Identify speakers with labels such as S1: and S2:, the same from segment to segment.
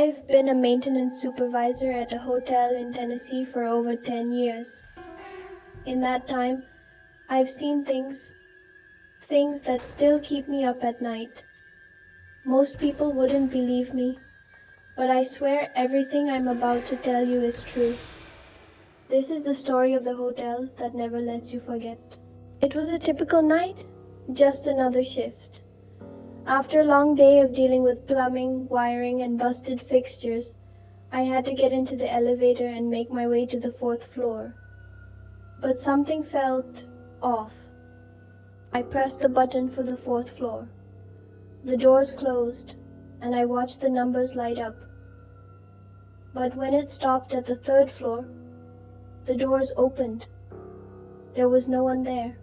S1: I've been a maintenance supervisor at a hotel in Tennessee for over 10 years. In that time, I've seen things that still keep me up at night. Most people wouldn't believe me, but I swear everything I'm about to tell you is true. This is the story of the hotel that never lets you forget. It was a typical night, just another shift. After a long day of dealing with plumbing, wiring, and busted fixtures, I had to get into the elevator and make my way to the 4th floor. But something felt off. I pressed the button for the 4th floor. The doors closed, and I watched the numbers light up. But when it stopped at the 3rd floor, the doors opened. There was no one there.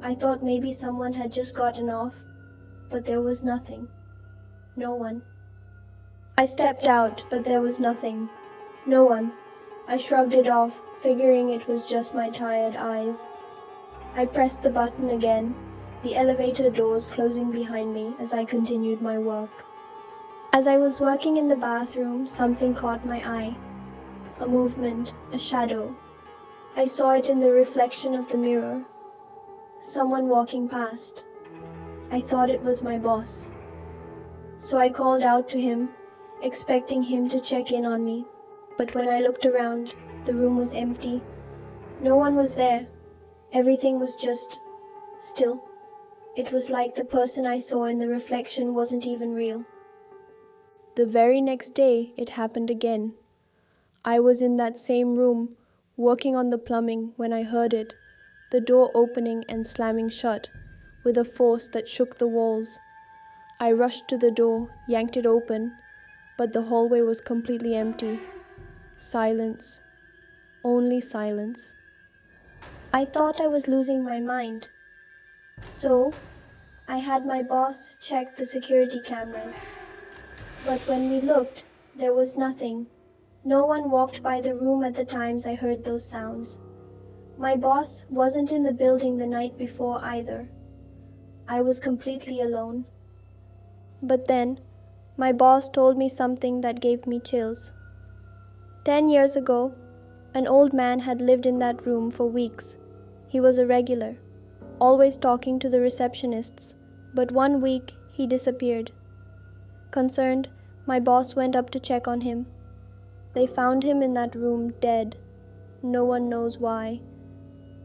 S1: I thought maybe someone had just gotten off, but there was nothing. No one. I stepped out, but there was nothing. No one. I shrugged it off, figuring it was just my tired eyes. I pressed the button again, the elevator doors closing behind me as I continued my work. As I was working in the bathroom, something caught my eye. A movement, a shadow. I saw it in the reflection of the mirror. Someone walking past. I thought it was my boss. So I called out to him, expecting him to check in on me. But when I looked around, the room was empty. No one was there. Everything was just still. It was like the person I saw in the reflection wasn't even real. The very next day, it happened again. I was in that same room, working on the plumbing, when I heard it, the door opening and slamming shut, with a force that shook the walls. I rushed to the door, yanked it open, but the hallway was completely empty. Silence. Only silence. I thought I was losing my mind. So, I had my boss check the security cameras. But when we looked, there was nothing. No one walked by the room at the times I heard those sounds. My boss wasn't in the building the night before either. I was completely alone. But then, my boss told me something that gave me chills. 10 years ago, an old man had lived in that room for weeks. He was a regular, always talking to the receptionists, but one week he disappeared. Concerned, my boss went up to check on him. They found him in that room dead. No one knows why,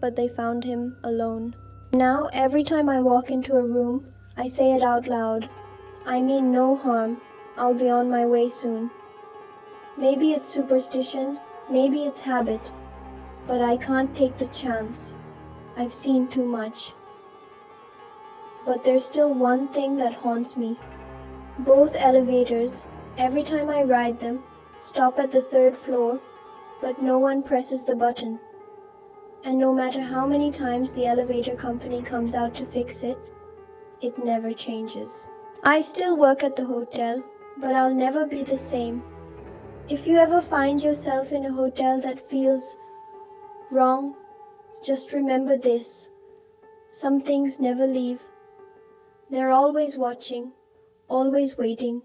S1: but they found him alone. Now, every time I walk into a room, I say it out loud. I mean no harm. I'll be on my way soon. Maybe it's superstition, maybe it's habit, but I can't take the chance. I've seen too much. But there's still one thing that haunts me. Both elevators, every time I ride them, stop at the 3rd floor, but no one presses the button. And no matter how many times the elevator company comes out to fix it, it never changes. I still work at the hotel, but I'll never be the same. If you ever find yourself in a hotel that feels wrong, just remember this. Some things never leave. They're always watching, always waiting.